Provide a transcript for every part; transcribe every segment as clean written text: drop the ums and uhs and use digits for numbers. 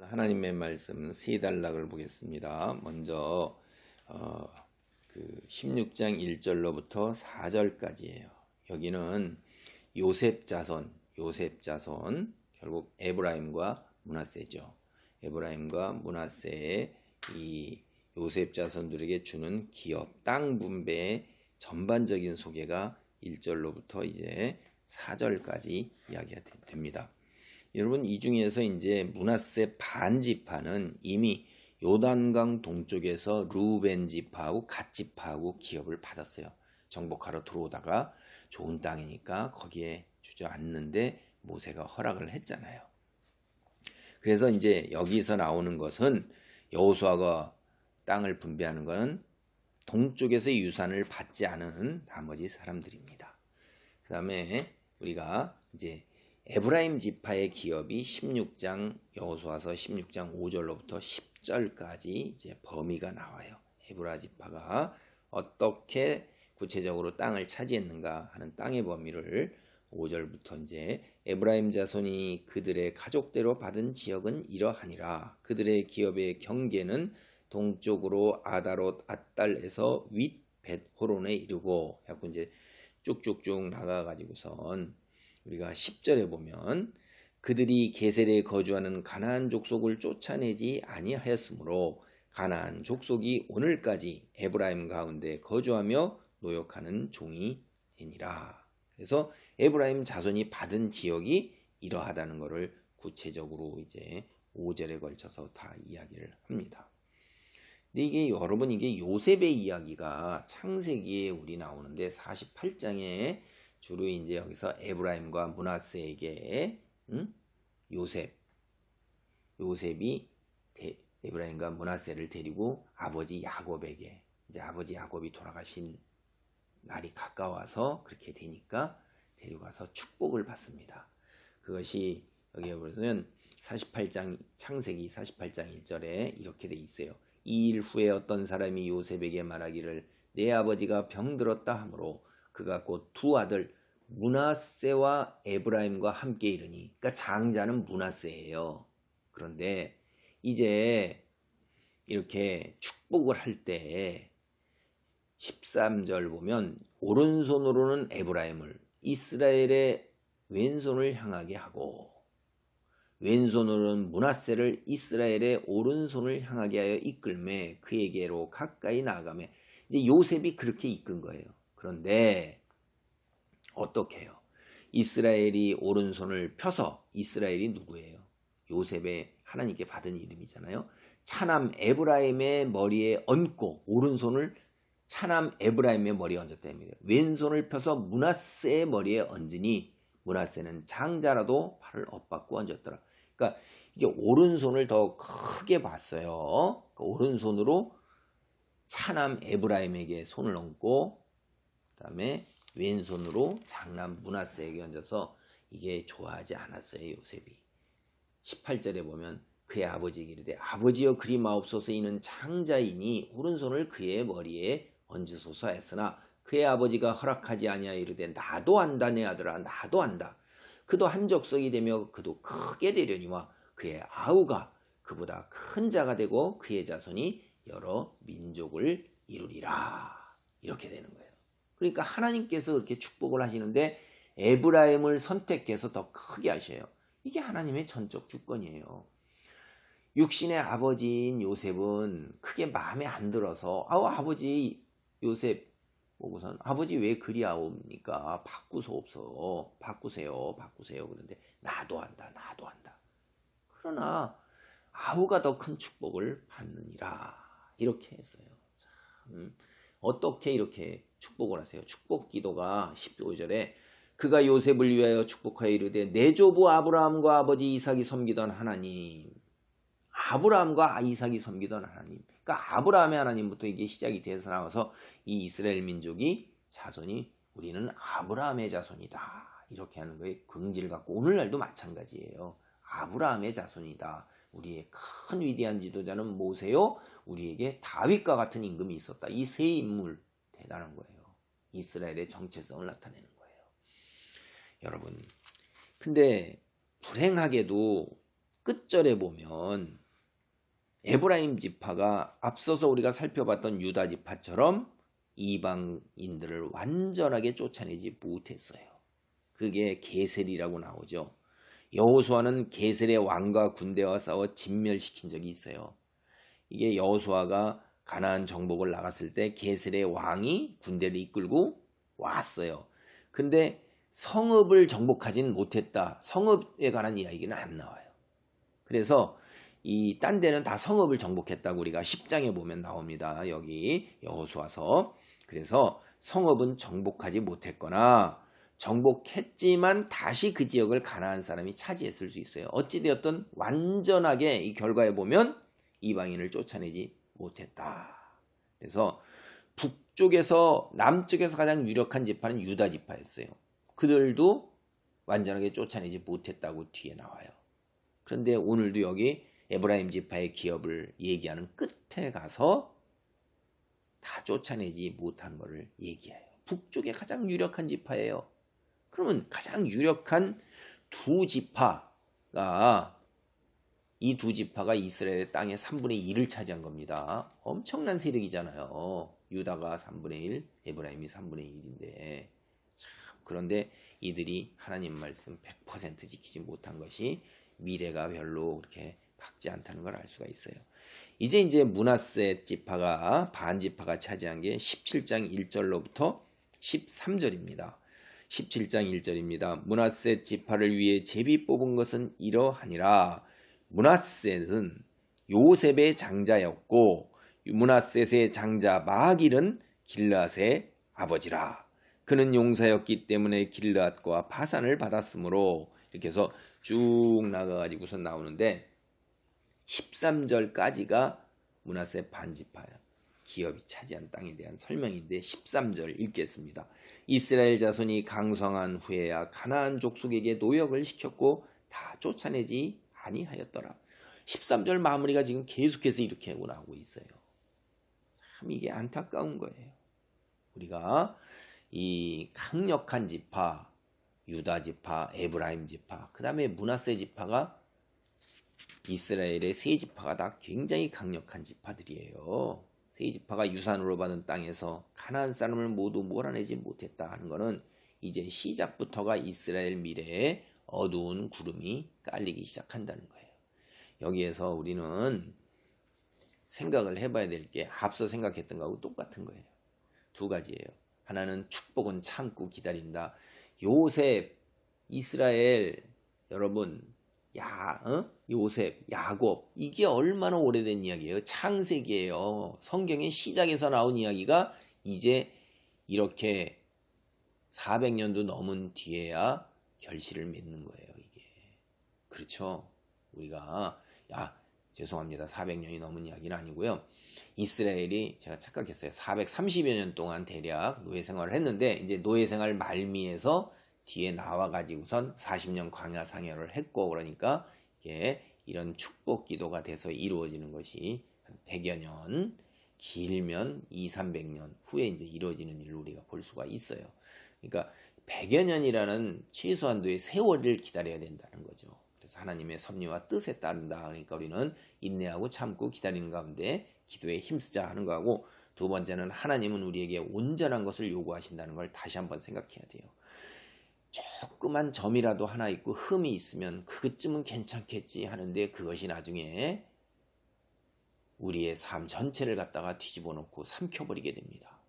하나님의 말씀 세 단락을 보겠습니다. 먼저 16장 1절로부터 4절까지예요. 여기는 요셉 자손, 결국 에브라임과 므낫세죠. 에브라임과 므낫세의 이 요셉 자손들에게 주는 기업, 땅 분배의 전반적인 소개가 1절로부터 이제 4절까지 이야기가 됩니다. 여러분, 이 중에서 이제 므낫세 반지파는 이미 요단강 동쪽에서 루벤 지파하고 갓 지파하고 기업을 받았어요. 정복하러 들어오다가 좋은 땅이니까 거기에 주저앉는데 모세가 허락을 했잖아요. 그래서 이제 여기서 나오는 것은 여호수아가 땅을 분배하는 것은 동쪽에서 유산을 받지 않은 나머지 사람들입니다. 그 다음에 우리가 이제 에브라임 지파의 기업이 16장 여호수아서 16장 5절로부터 10절까지 이제 범위가 나와요. 에브라 지파가 어떻게 구체적으로 땅을 차지했는가 하는 땅의 범위를 5절부터 이제 에브라임 자손이 그들의 가족대로 받은 지역은 이러하니라. 그들의 기업의 경계는 동쪽으로 아다롯 앗달에서 윗 벳호론에 이르고 해갖고 이제 쭉쭉쭉 나가가지고선 우리가 10절에 보면 그들이 게셀에 거주하는 가나안 족속을 쫓아내지 아니하였으므로 가나안 족속이 오늘까지 에브라임 가운데 거주하며 노역하는 종이 되니라. 그래서 에브라임 자손이 받은 지역이 이러하다는 것을 구체적으로 이제 5절에 걸쳐서 다 이야기를 합니다. 근데 이게 여러분 이게 요셉의 이야기가 창세기에 우리 나오는데 48장에 주로 이제 여기서 에브라임과 므낫세에게 요셉이 에브라임과 므낫세를 데리고 아버지 야곱에게 이제 아버지 야곱이 돌아가신 날이 가까워서 그렇게 되니까 데려가서 축복을 받습니다. 그것이 여기에 보면 48장 창세기 48장 1절에 이렇게 돼 있어요. 이 일 후에 어떤 사람이 요셉에게 말하기를 내 아버지가 병들었다 하므로 그가 곧 두 아들 므낫세와 에브라임과 함께 이르니, 그러니까 장자는 므낫세예요. 그런데 이제 이렇게 축복을 할 때 13절 보면 오른손으로는 에브라임을 이스라엘의 왼손을 향하게 하고 왼손으로는 므낫세를 이스라엘의 오른손을 향하게 하여 이끌매 그에게로 가까이 나아가매. 이제 요셉이 그렇게 이끈 거예요. 그런데 어떻게 해요? 이스라엘이 오른손을 펴서, 이스라엘이 누구예요? 요셉의 하나님께 받은 이름이잖아요. 차남 에브라임의 머리에 얹고 오른손을 차남 에브라임의 머리에 얹었다. 왼손을 펴서 므낫세의 머리에 얹으니 므낫세는 장자라도 팔을 엇받고 얹었더라. 그러니까 이게 오른손을 더 크게 봤어요. 그러니까 오른손으로 차남 에브라임에게 손을 얹고 그다음에 왼손으로 장남 므낫세에게 얹어서 이게 좋아하지 않았어요. 요셉이 18절에 보면 그의 아버지에게 이르되 아버지여 그리 마옵소서 이는 장자이니 오른손을 그의 머리에 얹으소서 했으나 그의 아버지가 허락하지 아니하여 이르되 나도 안다 내 아들아 나도 안다. 그도 한 족속이 되며 그도 크게 되려니와 그의 아우가 그보다 큰 자가 되고 그의 자손이 여러 민족을 이루리라. 이렇게 되는 거예요. 그러니까 하나님께서 그렇게 축복을 하시는데 에브라임을 선택해서 더 크게 하셔요. 이게 하나님의 전적 주권이에요. 육신의 아버지인 요셉은 크게 마음에 안 들어서 아버지 요셉 보고선 아버지 왜 그리하옵니까? 바꾸세요. 그런데 나도 한다. 그러나 아우가 더 큰 축복을 받느니라. 이렇게 했어요. 참, 어떻게 이렇게 축복을 하세요? 축복 기도가 15절에 그가 요셉을 위하여 축복하여 이르되 내 조부 아브라함과 아버지 이삭이 섬기던 하나님. 아브라함과 이삭이 섬기던 하나님. 그러니까 아브라함의 하나님부터 이게 시작이 돼서 나와서 이 이스라엘 민족이 자손이 우리는 아브라함의 자손이다. 이렇게 하는 거에 긍지를 갖고 오늘날도 마찬가지예요. 아브라함의 자손이다. 우리의 큰 위대한 지도자는 모세요. 우리에게 다윗과 같은 임금이 있었다. 이 세 인물 대단한 거예요. 이스라엘의 정체성을 나타내는 거예요. 여러분, 근데 불행하게도 끝절에 보면 에브라임 지파가 앞서서 우리가 살펴봤던 유다 지파처럼 이방인들을 완전하게 쫓아내지 못했어요. 그게 게셀이라고 나오죠. 여호수아는 게셀의 왕과 군대와 싸워 진멸시킨 적이 있어요. 이게 여호수아가 가나안 정복을 나갔을 때 게셀의 왕이 군대를 이끌고 왔어요. 근데 성읍을 정복하진 못했다. 성읍에 관한 이야기는 안 나와요. 그래서 이 딴 데는 다 성읍을 정복했다고 우리가 10장에 보면 나옵니다. 여기 여호수아서. 그래서 성읍은 정복하지 못했거나 정복했지만 다시 그 지역을 가나안 사람이 차지했을 수 있어요. 어찌되었든 완전하게 이 결과에 보면 이방인을 쫓아내지 못했다. 그래서 북쪽에서 남쪽에서 가장 유력한 지파는 유다 지파였어요. 그들도 완전하게 쫓아내지 못했다고 뒤에 나와요. 그런데 오늘도 여기 에브라임 지파의 기업을 얘기하는 끝에 가서 다 쫓아내지 못한 것을 얘기해요. 북쪽에 가장 유력한 지파예요. 그러면 가장 유력한 이 두 지파가 이스라엘의 땅의 3분의 1을 차지한 겁니다. 엄청난 세력이잖아요. 유다가 3분의 1, 에브라임이 3분의 1인데 그런데 이들이 하나님 말씀 100% 지키지 못한 것이 미래가 별로 그렇게 밝지 않다는 걸 알 수가 있어요. 이제 므낫세 지파가 반지파가 차지한 게 17장 1절로부터 13절입니다. 17장 1절입니다. 므낫세 지파를 위해 제비 뽑은 것은 이러하니라. 므낫셋은 요셉의 장자였고 므낫셋의 장자 마길은 길앗의 아버지라. 그는 용사였기 때문에 길앗과 바산을 받았으므로 이렇게 해서 쭉 나가가지고서 나오는데 13절까지가 므낫세 반지파야. 기업이 차지한 땅에 대한 설명인데 13절 읽겠습니다. 이스라엘 자손이 강성한 후에야 가나안 족속에게 노역을 시켰고 다 쫓아내지 아니하였더라. 13절 마무리가 지금 계속해서 이렇게 나오고 있어요. 참 이게 안타까운 거예요. 우리가 이 강력한 지파, 유다 지파, 에브라임 지파, 그 다음에 므낫세 지파가 이스라엘의 세 지파가 다 굉장히 강력한 지파들이에요. 세 지파가 유산으로 받은 땅에서 가나안 사람을 모두 몰아내지 못했다 하는 것은 이제 시작부터가 이스라엘 미래에 어두운 구름이 깔리기 시작한다는 거예요. 여기에서 우리는 생각을 해봐야 될 게 앞서 생각했던 거하고 똑같은 거예요. 두 가지예요. 하나는 축복은 참고 기다린다. 요셉, 이스라엘, 여러분, 요셉, 야곱, 이게 얼마나 오래된 이야기예요. 창세기예요. 성경의 시작에서 나온 이야기가 이제 이렇게 400년도 넘은 뒤에야 결실을 맺는 거예요. 이게 그렇죠. 우리가 죄송합니다. 400년이 넘은 이야기는 아니고요. 이스라엘이 제가 착각했어요. 430여 년 동안 대략 노예 생활을 했는데 이제 노예 생활 말미에서 뒤에 나와가지고선 40년 광야 상여를 했고 그러니까 이게 이런 축복 기도가 돼서 이루어지는 것이 한 100여 년, 길면 200~300년 후에 이제 이루어지는 일을 우리가 볼 수가 있어요. 그러니까 100여 년이라는 최소한도의 세월을 기다려야 된다는 거죠. 그래서 하나님의 섭리와 뜻에 따른다. 그러니까 우리는 인내하고 참고 기다리는 가운데 기도에 힘쓰자 하는 거하고, 두 번째는 하나님은 우리에게 온전한 것을 요구하신다는 걸 다시 한번 생각해야 돼요. 조그만 점이라도 하나 있고 흠이 있으면 그것쯤은 괜찮겠지 하는데 그것이 나중에 우리의 삶 전체를 갖다가 뒤집어 놓고 삼켜버리게 됩니다.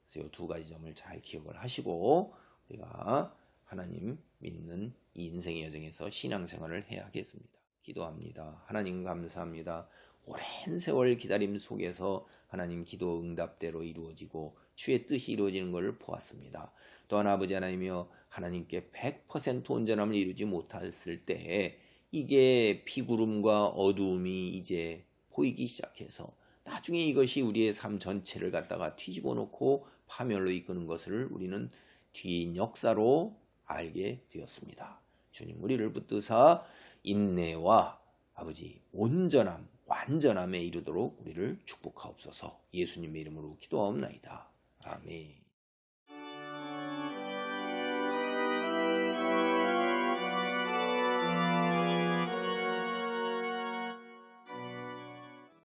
그래서 이 두 가지 점을 잘 기억을 하시고 우리가 하나님 믿는 이 인생의 여정에서 신앙생활을 해야겠습니다. 기도합니다. 하나님 감사합니다. 오랜 세월 기다림 속에서 하나님 기도 응답대로 이루어지고 주의 뜻이 이루어지는 것을 보았습니다. 또한 아버지 하나님이여, 하나님께 100% 온전함을 이루지 못했을 때 이게 비구름과 어두움이 이제 보이기 시작해서 나중에 이것이 우리의 삶 전체를 갖다가 뒤집어 놓고 파멸로 이끄는 것을 우리는 뒤인 역사로 알게 되었습니다. 주님, 우리를 붙드사 인내와 아버지 온전함, 완전함에 이르도록 우리를 축복하옵소서. 예수님의 이름으로 기도하옵나이다. 아멘.